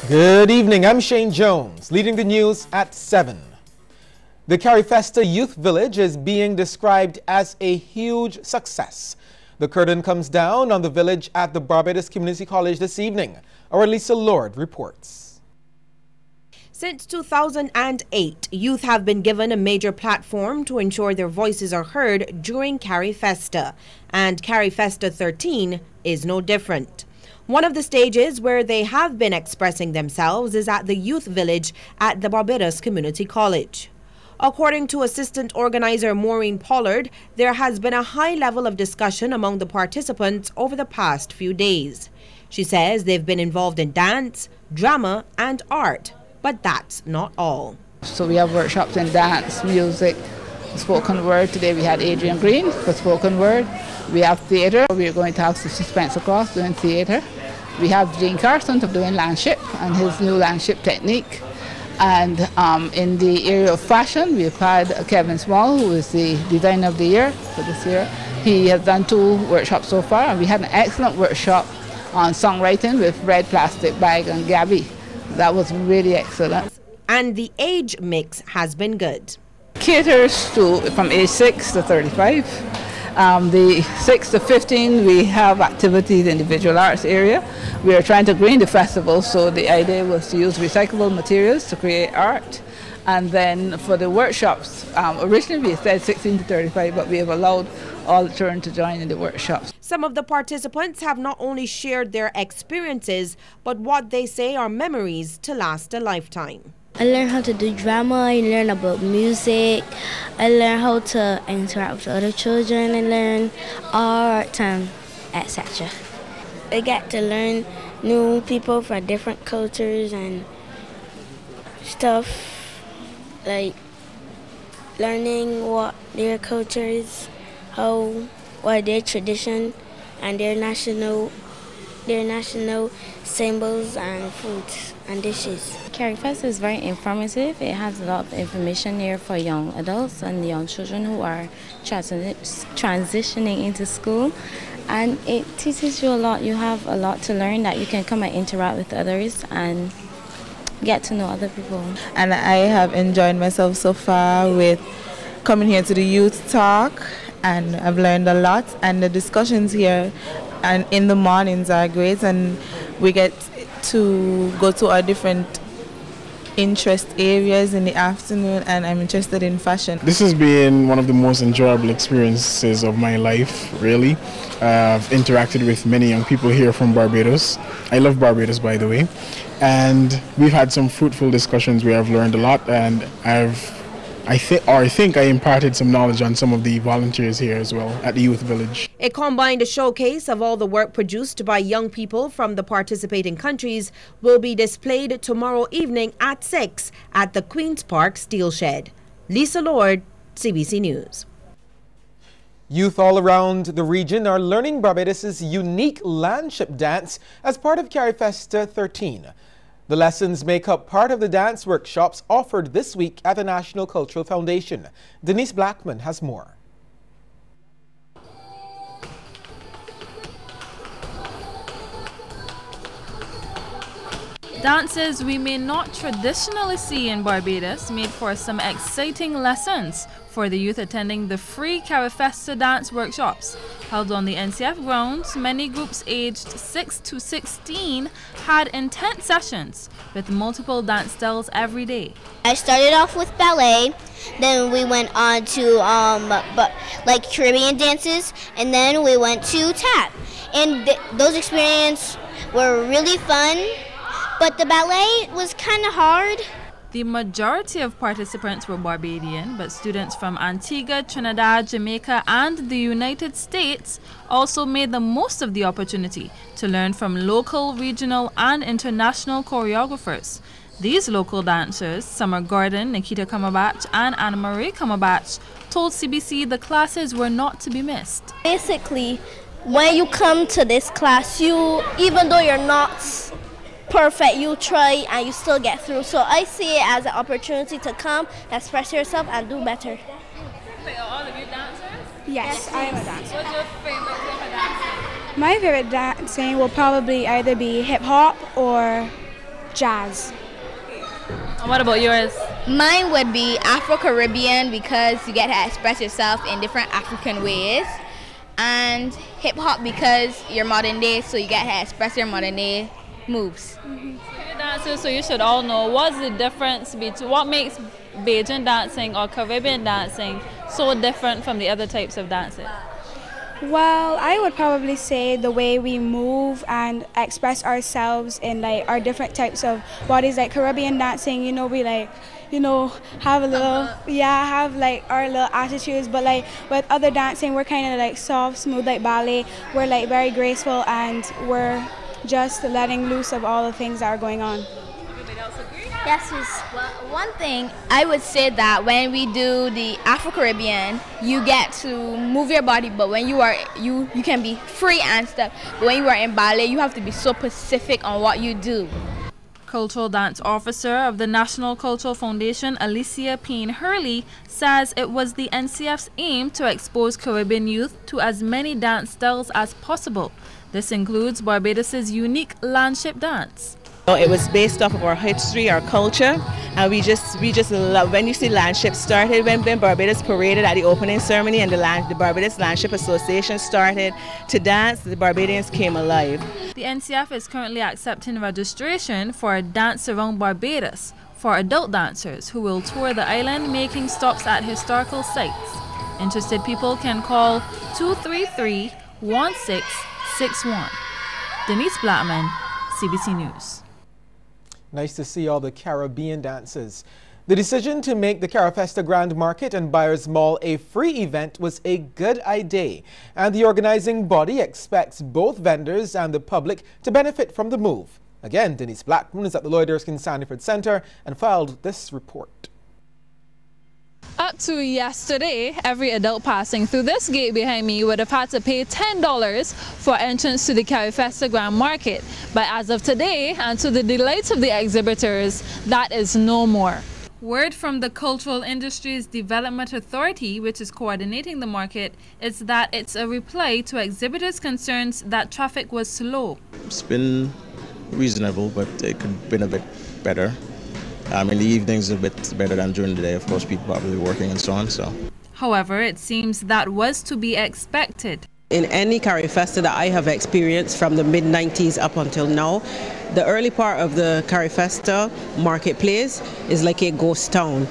Good evening, I'm Shane Jones, leading the news at 7. The Carifesta Youth Village is being described as a huge success. The curtain comes down on the village at the Barbados Community College this evening. Our Lisa Lord reports. Since 2008, youth have been given a major platform to ensure their voices are heard during Carifesta, and Carifesta 13 is no different. One of the stages where they have been expressing themselves is at the Youth Village at the Barbados Community College. According to assistant organizer Maureen Pollard, there has been a high level of discussion among the participants over the past few days. She says they've been involved in dance, drama, and art, but that's not all. So we have workshops in dance, music, spoken word. Today we had Adrian Green for spoken word. We have theatre. We're going to have Spencer Cross doing theatre. We have Gene Carson doing landship and his new landship technique. And in the area of fashion, we've had Kevin Small, who is the designer of the year for this year. He has done 2 workshops so far, and we had an excellent workshop on songwriting with Red Plastic Bag and Gabby. That was really excellent. And the age mix has been good. Caters to from age 6 to 35. The 6 to 15, we have activities in the visual arts area. We are trying to green the festival, so the idea was to use recyclable materials to create art. And then for the workshops, originally we said 16 to 35, but we have allowed all the children to join in the workshops. Some of the participants have not only shared their experiences, but what they say are memories to last a lifetime. I learned how to do drama, I learned about music, I learned how to interact with other children, I learned art and etc. I get to learn new people from different cultures and stuff, like learning what their culture is, what their tradition and their national symbols and foods and dishes. Carifesta is very informative. It has a lot of information here for young adults and young children who are transitioning into school. And it teaches you a lot. You have a lot to learn that you can come and interact with others and get to know other people. And I have enjoyed myself so far with coming here to the youth talk, and I've learned a lot, and the discussions here and in the mornings are great, and we get to go to our different interest areas in the afternoon, and I'm interested in fashion. This has been one of the most enjoyable experiences of my life, really. I've interacted with many young people here from Barbados. I love Barbados, by the way, and we've had some fruitful discussions where I've learned a lot, and I think I imparted some knowledge on some of the volunteers here as well at the Youth Village. It combined a showcase of all the work produced by young people from the participating countries will be displayed tomorrow evening at 6 at the Queen's Park Steel Shed. Lisa Lord, CBC News. Youth all around the region are learning Barbados' unique landship dance as part of Carifesta 13. The lessons make up part of the dance workshops offered this week at the National Cultural Foundation. Denise Blackman has more. Dances we may not traditionally see in Barbados made for some exciting lessons for the youth attending the free Carifesta dance workshops. Held on the NCF grounds, many groups aged 6 to 16 had intense sessions with multiple dance styles every day. I started off with ballet, then we went on to like Caribbean dances, and then we went to tap. And those experiences were really fun, but the ballet was kind of hard. The majority of participants were Barbadian, but students from Antigua, Trinidad, Jamaica, and the United States also made the most of the opportunity to learn from local, regional, and international choreographers. These local dancers, Summer Gordon, Nikita Kamabach, and Anna Marie Kamabach, told CBC the classes were not to be missed. Basically, when you come to this class, even though you're not perfect, you try and you still get through. So I see it as an opportunity to come, express yourself, and do better. Are all of you dancers? Yes, I am a dancer. What's your favorite type of dancing? My favorite dancing will probably either be hip hop or jazz. And what about yours? Mine would be Afro-Caribbean because you get to express yourself in different African ways. And hip-hop because you're modern day, so you get to express your modern day moves. Dancers, so you should all know, what's the difference between what makes Bajan dancing or Caribbean dancing so different from the other types of dancing? Well, I would probably say the way we move and express ourselves in like our different types of bodies. Like Caribbean dancing, you know, we like, you know, have a little, have like our little attitudes, but like with other dancing, we're kind of like soft, smooth, like ballet. We're like very graceful and we're just letting loose of all the things that are going on. Yes, well, one thing I would say that when we do the Afro-Caribbean, you get to move your body, but when you are you can be free and stuff. But when you are in ballet, you have to be so specific on what you do. Cultural Dance Officer of the National Cultural Foundation, Alicia Payne-Hurley, says it was the NCF's aim to expose Caribbean youth to as many dance styles as possible. This includes Barbados' unique landship dance. It was based off of our history, our culture, and we just love when you see Landship started, when Barbados paraded at the opening ceremony and the Barbados Landship Association started to dance, the Barbadians came alive. The NCF is currently accepting registration for a Dance Around Barbados for adult dancers who will tour the island making stops at historical sites. Interested people can call 233-1661. Denise Blackman, CBC News. Nice to see all the Caribbean dances. The decision to make the Carifesta Grand Market and Buyers Mall a free event was a good idea, and the organizing body expects both vendors and the public to benefit from the move. Again, Denise Blackman is at the Lloyd Erskine Sanford Center and filed this report. Up to yesterday, every adult passing through this gate behind me would have had to pay $10 for entrance to the Carifesta Grand Market. But as of today, and to the delight of the exhibitors, that is no more. Word from the Cultural Industries Development Authority, which is coordinating the market, is that it's a reply to exhibitors' concerns that traffic was slow. It's been reasonable, but it could have been a bit better. In the evenings a bit better than during the day. Of course, people probably working and so on. However, it seems that was to be expected. In any Carifesta that I have experienced from the mid-90s up until now, the early part of the Carifesta marketplace is like a ghost town.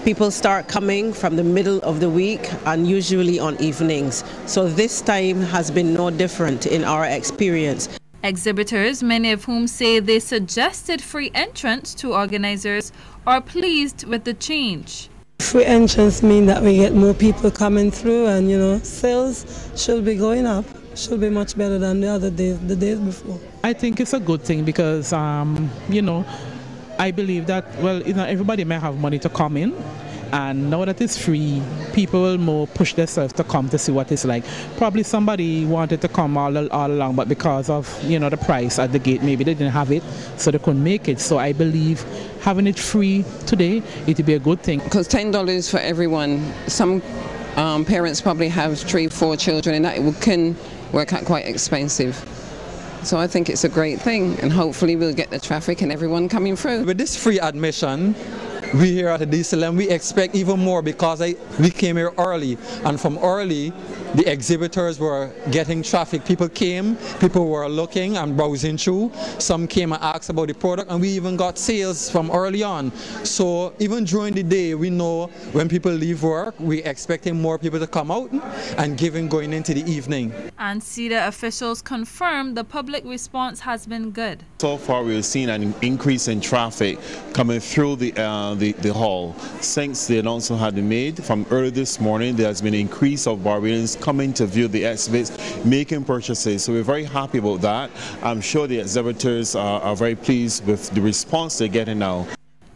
People start coming from the middle of the week and usually on evenings. So this time has been no different in our experience. Exhibitors, many of whom say they suggested free entrance to organizers, are pleased with the change. Free entrance means that we get more people coming through, and sales should be going up. Should be much better than the other days, the days before. I think it's a good thing because I believe that everybody may have money to come in. And now that it's free, people will more push themselves to come to see what it's like. Probably somebody wanted to come all along, but because of the price at the gate, maybe they didn't have it, so they couldn't make it. So I believe having it free today, it would be a good thing. Because $10 for everyone. Some parents probably have 3-4 children, and that can work out quite expensive. So I think it's a great thing, and hopefully we'll get the traffic and everyone coming through. With this free admission, we here at the DCLM, we expect even more because we came here early, and from early the exhibitors were getting traffic. People came, people were looking and browsing through. Some came and asked about the product, and we even got sales from early on. So even during the day, we know when people leave work, we're expecting more people to come out and going into the evening. And CEDA officials confirmed the public response has been good. So far, we've seen an increase in traffic coming through the hall. Since the announcement had been made from early this morning, there has been an increase of Barbadians coming to view the exhibits, making purchases. So we're very happy about that. I'm sure the exhibitors are very pleased with the response they're getting now.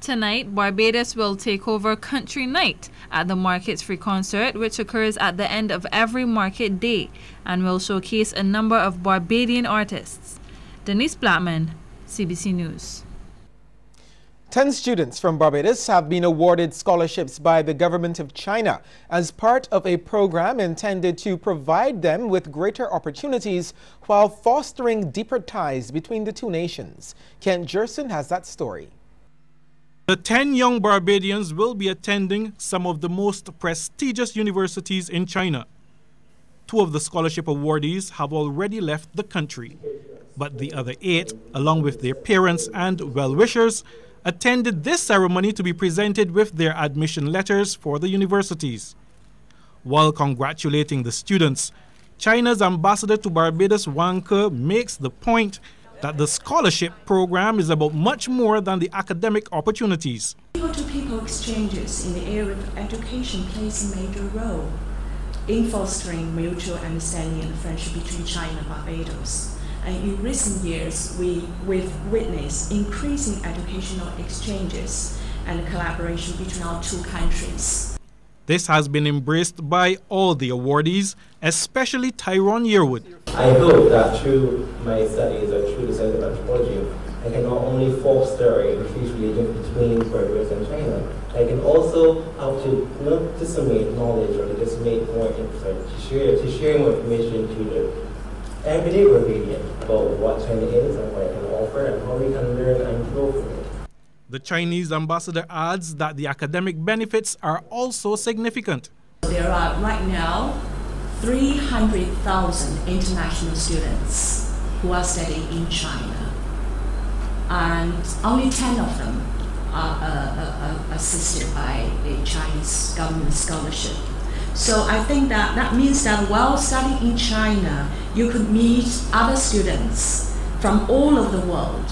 Tonight, Barbados will take over Country Night at the Market's Free Concert, which occurs at the end of every market day and will showcase a number of Barbadian artists. Denise Blackman, CBC News. 10 students from Barbados have been awarded scholarships by the government of China as part of a program intended to provide them with greater opportunities while fostering deeper ties between the two nations. Kent Jerson has that story. The 10 young Barbadians will be attending some of the most prestigious universities in China. 2 of the scholarship awardees have already left the country, but the other 8, along with their parents and well-wishers, attended this ceremony to be presented with their admission letters for the universities. While congratulating the students, China's ambassador to Barbados, Wang Ke, makes the point that the scholarship program is about much more than the academic opportunities. People-to-people exchanges in the area of education plays a major role in fostering mutual understanding and friendship between China and Barbados. And in recent years, we've witnessed increasing educational exchanges and collaboration between our two countries. This has been embraced by all the awardees, especially Tyrone Yearwood. I hope that through my studies and through the Center of Anthropology, I can not only foster increased relations between Barbados and China, I can also help to not disseminate knowledge or to disseminate more insight, to share more information to the everyday Barbadian about what China is and what it can offer and how we can learn and grow from it. The Chinese ambassador adds that the academic benefits are also significant. There are right now 300,000 international students who are studying in China, and only 10 of them are assisted by a Chinese government scholarship. So I think that means that while studying in China, you could meet other students from all over the world,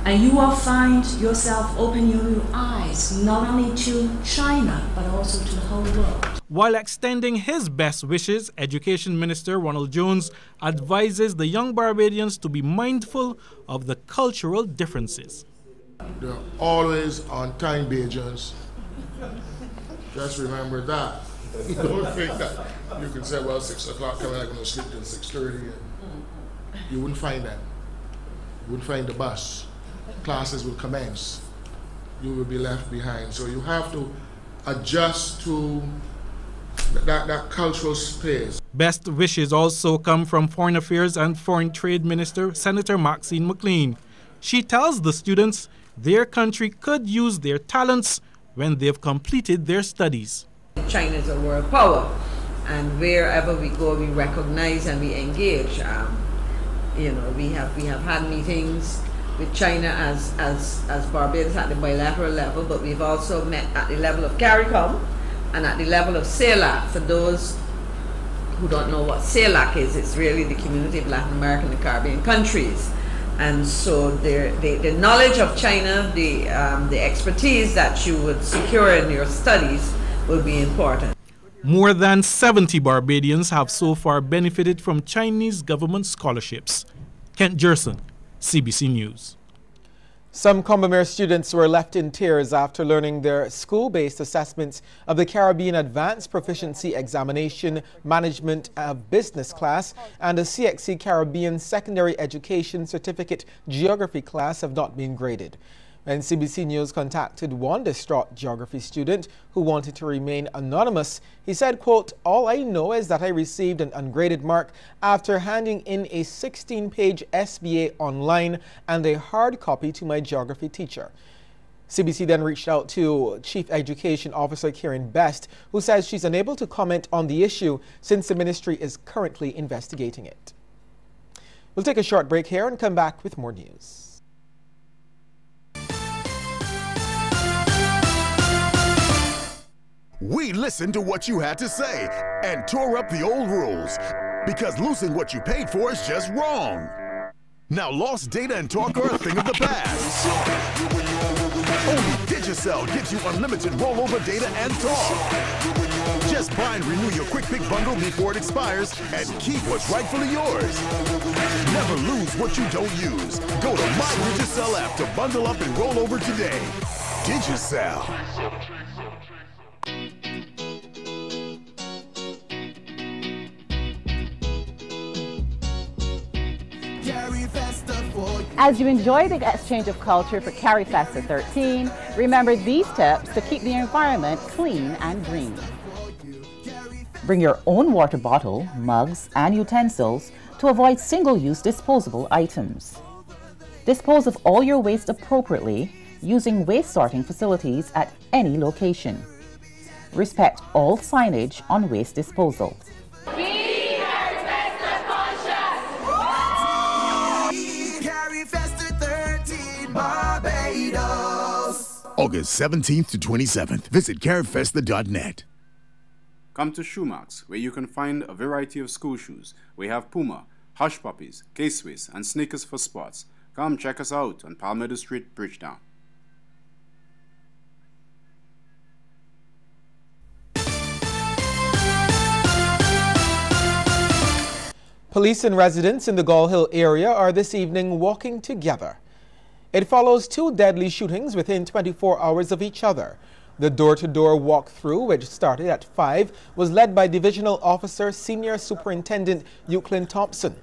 and you will find yourself opening your eyes not only to China, but also to the whole world. While extending his best wishes, Education Minister Ronald Jones advises the young Barbadians to be mindful of the cultural differences. They're always on-time Bajans. Just remember that. Don't think that you can say, well, 6 o'clock, I'm not going to sleep till 6:30. You wouldn't find that. You wouldn't find the bus. Classes will commence. You will be left behind. So you have to adjust to that cultural space. Best wishes also come from Foreign Affairs and Foreign Trade Minister Senator Maxine McLean. She tells the students their country could use their talents when they've completed their studies. China is a world power, and wherever we go, we recognize and we engage. We have had meetings with China as Barbados at the bilateral level, but we've also met at the level of CARICOM and at the level of CELAC. For those who don't know what CELAC is, it's really the Community of Latin American and Caribbean Countries. And so the knowledge of China, the expertise that you would secure in your studies will be important. More than 70 Barbadians have so far benefited from Chinese government scholarships. Kent Jerson, CBC News. Some Combermere students were left in tears after learning their school-based assessments of the Caribbean Advanced Proficiency Examination Management of Business class and the CXC Caribbean Secondary Education Certificate Geography class have not been graded. And CBC News contacted one distraught geography student who wanted to remain anonymous. He said, quote, "All I know is that I received an ungraded mark after handing in a 16-page SBA online and a hard copy to my geography teacher." CBC then reached out to Chief Education Officer Karen Best, who says she's unable to comment on the issue since the ministry is currently investigating it. We'll take a short break here and come back with more news. We listened to what you had to say and tore up the old rules because losing what you paid for is just wrong. Now lost data and talk are a thing of the past. Only Digicel gives you unlimited rollover data and talk. Just buy and renew your Quick Pick bundle before it expires and keep what's rightfully yours. Never lose what you don't use. Go to My Digicel app to bundle up and roll over today. Digicel. As you enjoy the exchange of culture for Carifesta 13, remember these tips to keep the environment clean and green. Bring your own water bottle, mugs, and utensils to avoid single-use disposable items. Dispose of all your waste appropriately using waste sorting facilities at any location. Respect all signage on waste disposal. Be Carifesta conscious! Carifesta 13 Barbados. August 17th to 27th. Visit carifesta.net. Come to Shoemax, where you can find a variety of school shoes. We have Puma, Hush Puppies, K-Swiss, and sneakers for sports. Come check us out on Palmetto Street, Bridgetown. Police and residents in the Gull Hill area are this evening walking together. It follows two deadly shootings within 24 hours of each other. The door-to-door walkthrough, which started at 5, was led by Divisional Officer Senior Superintendent Euclid Thompson.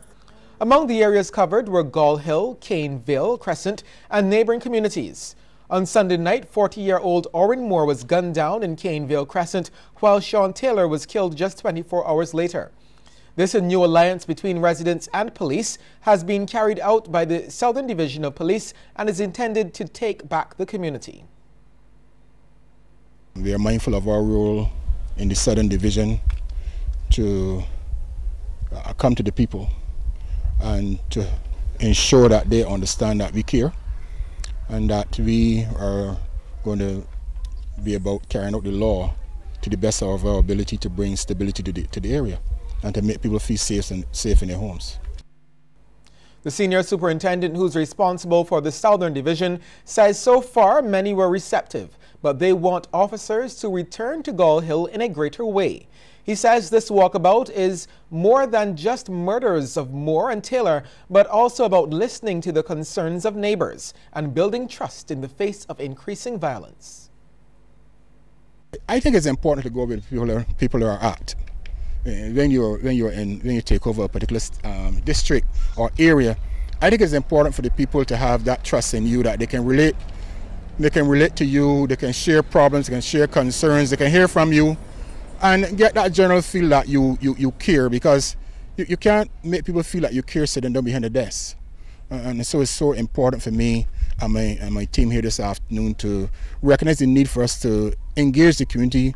Among the areas covered were Gull Hill, Caneville, Crescent, and neighboring communities. On Sunday night, 40-year-old Orrin Moore was gunned down in Caneville, Crescent, while Sean Taylor was killed just 24 hours later. This new alliance between residents and police has been carried out by the Southern Division of Police and is intended to take back the community. We are mindful of our role in the Southern Division to come to the people and to ensure that they understand that we care and that we are going to be about carrying out the law to the best of our ability to bring stability to the area and to make people feel safe in their homes. The senior superintendent, who's responsible for the Southern Division, says so far many were receptive, but they want officers to return to Gull Hill in a greater way. He says this walkabout is more than just murders of Moore and Taylor, but also about listening to the concerns of neighbors and building trust in the face of increasing violence. I think it's important to go with people who are at. When you take over a particular district or area, I think it's important for the people to have that trust in you that they can relate. They can relate to you. They can share problems. They can share concerns. They can hear from you, and get that general feel that you care, because you can't make people feel like you care sitting down behind the desk. And so it's so important for me and my team here this afternoon to recognize the need for us to engage the community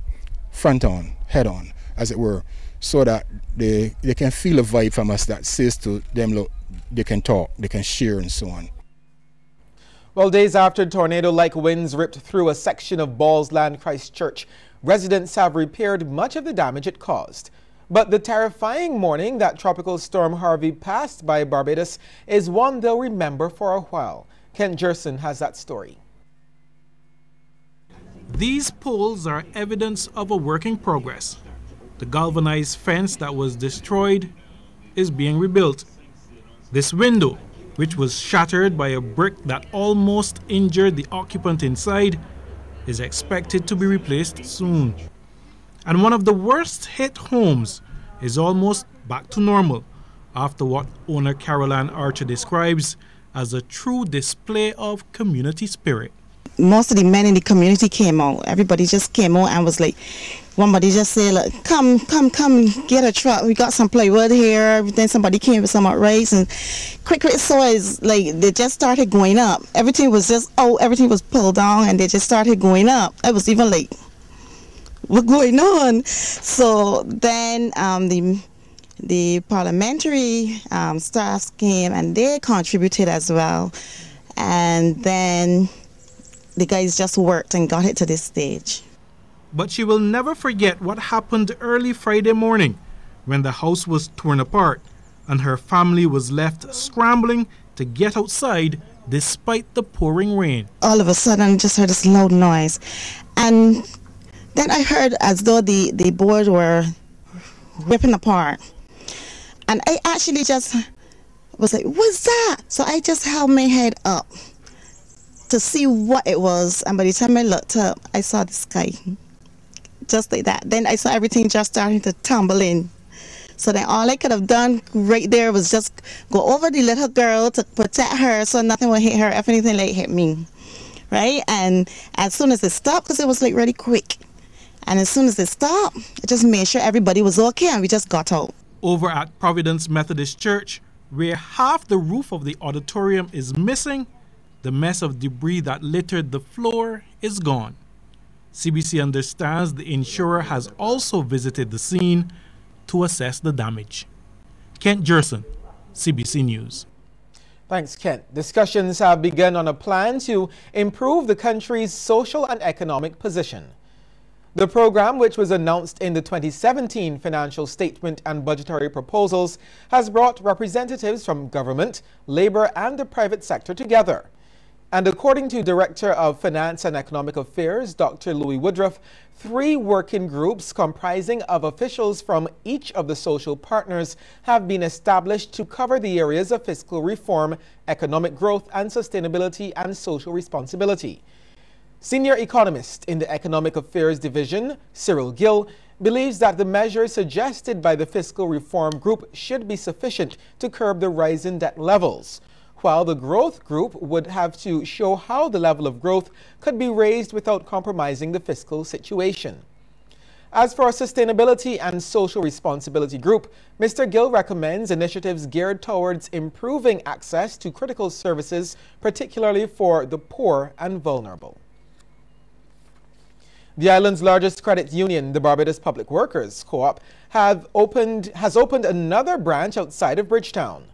head on, as it were, so that they can feel a vibe from us that says to them, look, they can talk, they can share, and so on. Well, days after tornado-like winds ripped through a section of Ballsland, Christchurch, residents have repaired much of the damage it caused. But the terrifying morning that Tropical Storm Harvey passed by Barbados is one they'll remember for a while. Kent Jerson has that story. These poles are evidence of a work in progress. The galvanized fence that was destroyed is being rebuilt. This window, which was shattered by a brick that almost injured the occupant inside, is expected to be replaced soon. And one of the worst hit homes is almost back to normal after what owner Caroline Archer describes as a true display of community spirit. Most of the men in the community came out. Everybody just came out and was like, somebody just said, look, come, get a truck. We got some plywood here. Then somebody came with some rice, and quick soils, like, they just started going up. Everything was just, everything was pulled down, and they just started going up. I was even like, what's going on? So then the parliamentary staff came, and they contributed as well. And then the guys just worked and got it to this stage. But she will never forget what happened early Friday morning when the house was torn apart and her family was left scrambling to get outside despite the pouring rain. All of a sudden, I just heard this loud noise. And then I heard as though the board were ripping apart. And I actually just was like, what's that? So I just held my head up to see what it was, and by the time I looked up, I saw the sky, just like that. Then I saw everything just starting to tumble in. So then all I could have done right there was just go over the little girl to protect her so nothing would hit her if anything like hit me. Right? And as soon as it stopped, because it was like really quick. And as soon as it stopped, I just made sure everybody was okay and we just got out. Over at Providence Methodist Church, where half the roof of the auditorium is missing, the mess of debris that littered the floor is gone. CBC understands the insurer has also visited the scene to assess the damage. Kent Jerson, CBC News. Thanks, Kent. Discussions have begun on a plan to improve the country's social and economic position. The program, which was announced in the 2017 financial statement and budgetary proposals, has brought representatives from government, labor, and the private sector together. And according to Director of Finance and Economic Affairs, Dr. Louis Woodruff, 3 working groups comprising of officials from each of the social partners have been established to cover the areas of fiscal reform, economic growth and sustainability, and social responsibility. Senior economist in the Economic Affairs Division, Cyril Gill, believes that the measures suggested by the Fiscal Reform Group should be sufficient to curb the rise in debt levels, while the Growth Group would have to show how the level of growth could be raised without compromising the fiscal situation. As for Sustainability and Social Responsibility Group, Mr. Gill recommends initiatives geared towards improving access to critical services, particularly for the poor and vulnerable. The island's largest credit union, the Barbados Public Workers Co-op, has opened another branch outside of Bridgetown.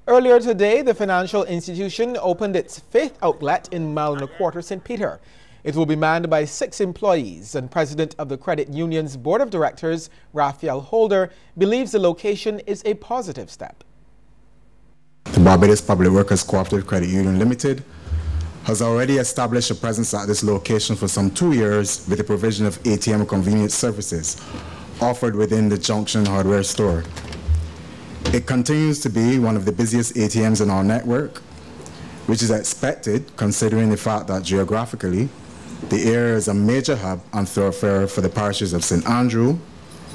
Earlier today, the financial institution opened its 5th outlet in Mile and a Quarter, St. Peter. It will be manned by 6 employees, and President of the credit union's Board of Directors, Raphael Holder, believes the location is a positive step. The Barbados Public Workers Cooperative Credit Union Limited has already established a presence at this location for some 2 years with the provision of ATM convenience services offered within the Junction hardware store. It continues to be one of the busiest ATMs in our network, which is expected considering the fact that geographically, the area is a major hub and thoroughfare for the parishes of St. Andrew,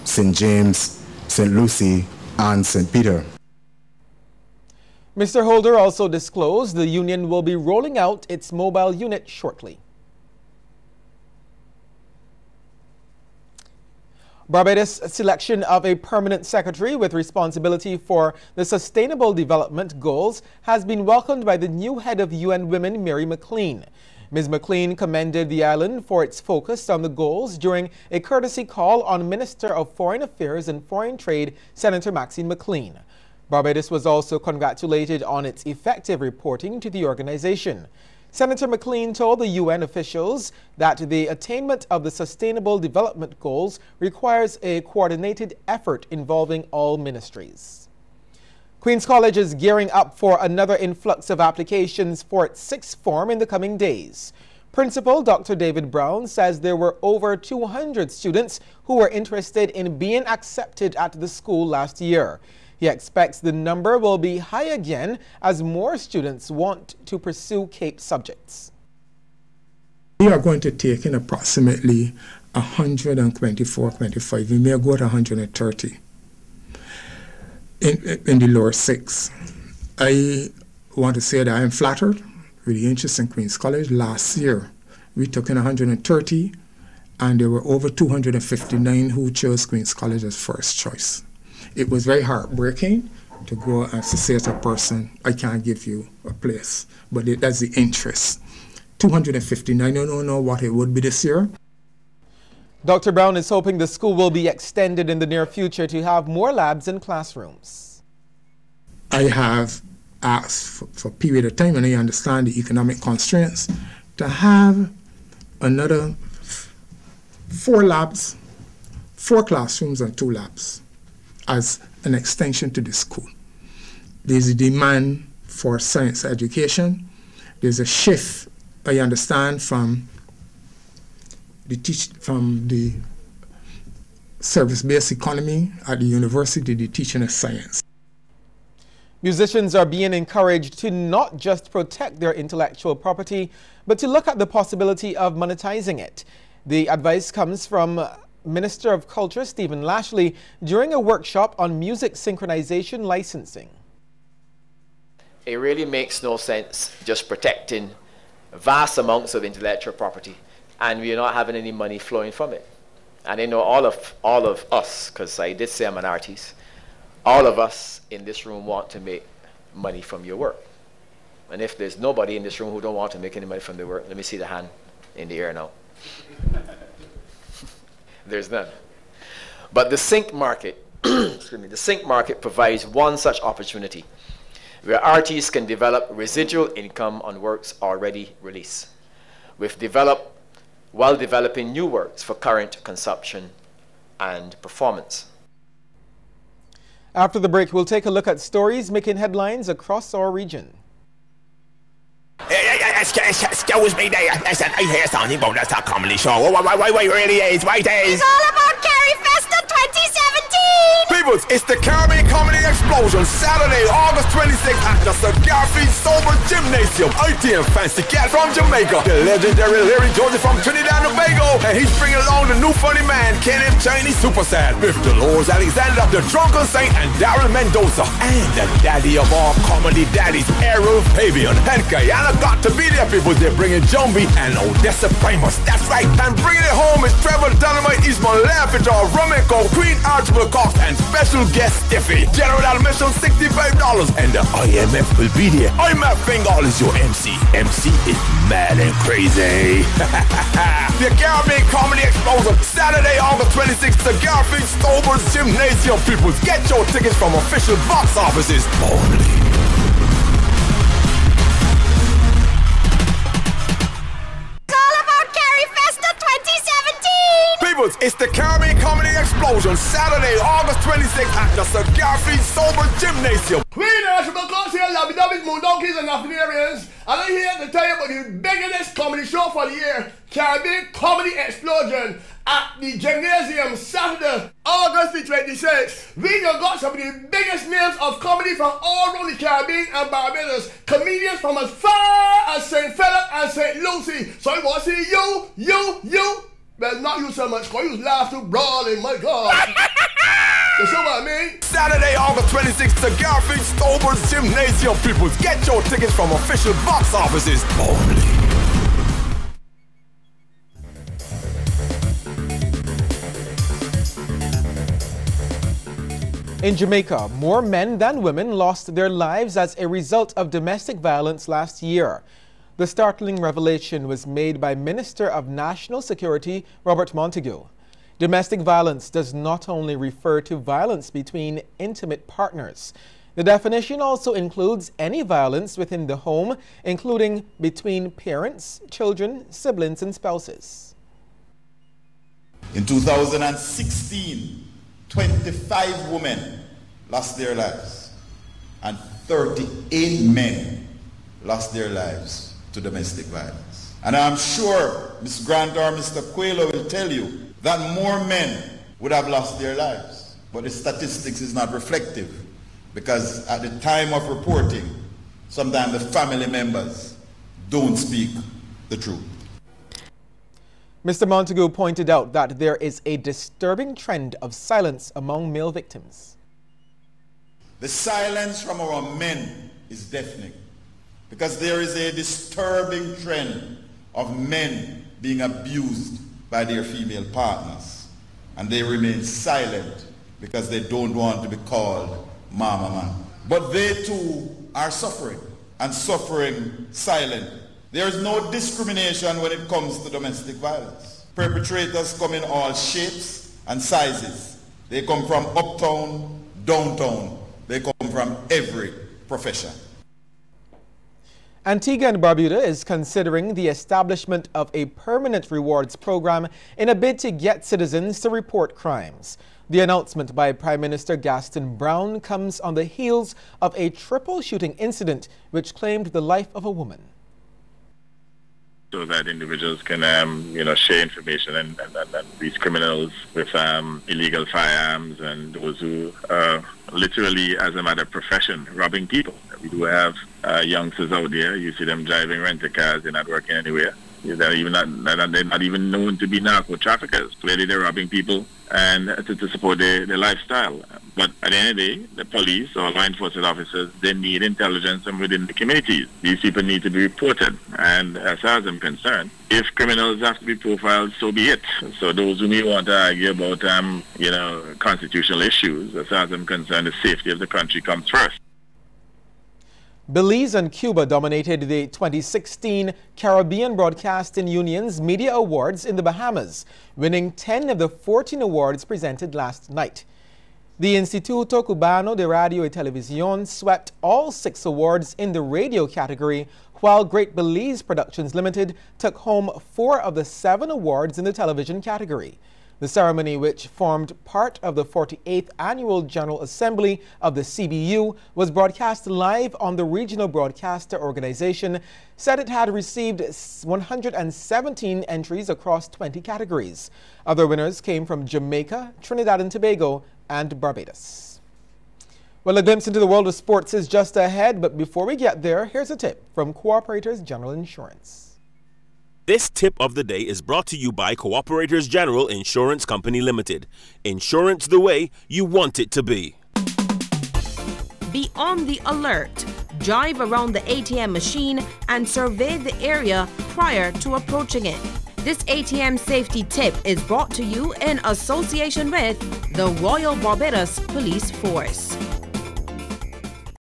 St. James, St. Lucie, and St. Peter. Mr. Holder also disclosed the union will be rolling out its mobile unit shortly. Barbados' selection of a permanent secretary with responsibility for the Sustainable Development Goals has been welcomed by the new head of UN Women, Mary McLean. Ms. McLean commended the island for its focus on the goals during a courtesy call on Minister of Foreign Affairs and Foreign Trade, Senator Maxine McLean. Barbados was also congratulated on its effective reporting to the organization. Senator McLean told the UN officials that the attainment of the Sustainable Development Goals requires a coordinated effort involving all ministries. Queen's College is gearing up for another influx of applications for its 6th form in the coming days. Principal Dr. David Brown says there were over 200 students who were interested in being accepted at the school last year. He expects the number will be high again as more students want to pursue CAPE subjects. We are going to take in approximately 124-25. We may go to 130 in the lower 6. I want to say that I am flattered with the interest in Queen's College. Last year, we took in 130, and there were over 259 who chose Queen's College as first choice. It was very heartbreaking to go and to say to a person, I can't give you a place, but that's the interest. 259, I don't know what it would be this year. Dr. Brown is hoping the school will be extended in the near future to have more labs and classrooms. I have asked for a period of time, and I understand the economic constraints, to have another 4 labs, 4 classrooms and 2 labs as an extension to the school. There's a demand for science education. There's a shift, I understand, from the service-based economy at the university to the teaching of science. Musicians are being encouraged to not just protect their intellectual property, but to look at the possibility of monetizing it. The advice comes from Minister of Culture Stephen Lashley during a workshop on music synchronization licensing. It really makes no sense just protecting vast amounts of intellectual property and we're not having any money flowing from it. And I know all of us, because I did say I'm an artist, all of us in this room want to make money from your work. And if there's nobody in this room who don't want to make any money from their work, let me see the hand in the air now. There's none. But the sync market, excuse me, the sync market provides one such opportunity where artists can develop residual income on works already released, while developing new works for current consumption and performance. After the break, we'll take a look at stories making headlines across our region. Excuse me there. Listen, I hear something about that comedy show. What really is? What is? It's all about Carifesta 2017! Peoples, it's the Caribbean Comedy Explosion, Saturday, August 26th at the Cigar Feed Sober Gymnasium. ITM Fancy Cat from Jamaica, the legendary Larry Georgie from Trinidad and Tobago, and he's bringing along the new funny man, Kenneth Chinese Super Sad, with Dolores Alexander, the Drunken Saint, and Daryl Mendoza, and the daddy of all comedy daddies, Errol Fabian. And Guyana got to be there, people. They're bringing Jumbi and Odessa Primus. That's right, and bringing it home is Trevor Dynamite, Eastman Lampage, Rumiko, Queen Archibald Cox, and special guest Stiffy. General admission $65, and the IMF will be there. IMF Bengal is your MC. MC is mad and crazy. The Caribbean Comedy Explosion, Saturday, August 26th, the Garfield Stobers Gymnasium. People, get your tickets from official box offices only. It's the Caribbean Comedy Explosion, Saturday, August 26th at the Cigar Feed Sober Gymnasium. Queen Archibald Cox here, Labby Moon Donkeys and Afinarians, and I'm here to tell you about the biggest comedy show for the year, Caribbean Comedy Explosion, at the Gymnasium, Saturday, August the 26th. We have got some of the biggest names of comedy from all around the Caribbean and Barbados. Comedians from as far as St. Philip and St. Lucie. So I want to see you. Well, not you so much, because you laugh too brawling, my God. You see what I mean? Saturday, August 26th, the Garfield Stobers Gymnasium. People, get your tickets from official box offices only. In Jamaica, more men than women lost their lives as a result of domestic violence last year. The startling revelation was made by Minister of National Security Robert Montague. Domestic violence does not only refer to violence between intimate partners. The definition also includes any violence within the home, including between parents, children, siblings, and spouses. In 2016, 25 women lost their lives and 38 men lost their lives to domestic violence. And I'm sure Ms. Grant or Mr. Coelho will tell you that more men would have lost their lives. But the statistics is not reflective, because at the time of reporting, sometimes the family members don't speak the truth. Mr. Montague pointed out that there is a disturbing trend of silence among male victims. The silence from our men is deafening, because there is a disturbing trend of men being abused by their female partners, and they remain silent because they don't want to be called mama man. But they too are suffering, and suffering silently. There is no discrimination when it comes to domestic violence. Perpetrators come in all shapes and sizes. They come from uptown, downtown. They come from every profession. Antigua and Barbuda is considering the establishment of a permanent rewards program in a bid to get citizens to report crimes. The announcement by Prime Minister Gaston Brown comes on the heels of a triple shooting incident which claimed the life of a woman. So that individuals can, share information and these criminals with illegal firearms and those who literally, as a matter of profession, robbing people. We do have youngsters out there. You see them driving rental cars. They're not working anywhere. They're not even known to be narco traffickers. Clearly, they're robbing people and to support their lifestyle. But at the end of the day, the police or law enforcement officers, they need intelligence from within the communities. These people need to be reported. And as far as I'm concerned, if criminals have to be profiled, so be it. So those who may want to argue about, constitutional issues, as far as I'm concerned, the safety of the country comes first. Belize and Cuba dominated the 2016 Caribbean Broadcasting Union's Media Awards in the Bahamas, winning 10 of the 14 awards presented last night. The Instituto Cubano de Radio y Televisión swept all 6 awards in the radio category, while Great Belize Productions Limited took home 4 of the 7 awards in the television category. The ceremony, which formed part of the 48th Annual General Assembly of the CBU, was broadcast live on the Regional Broadcaster Organization, said it had received 117 entries across 20 categories. Other winners came from Jamaica, Trinidad and Tobago, and Barbados. Well, a glimpse into the world of sports is just ahead, but before we get there, here's a tip from Cooperators General Insurance. This tip of the day is brought to you by Cooperators General Insurance Company Limited. Insurance the way you want it to be. Be on the alert. Drive around the ATM machine and survey the area prior to approaching it. This ATM safety tip is brought to you in association with the Royal Barbados Police Force.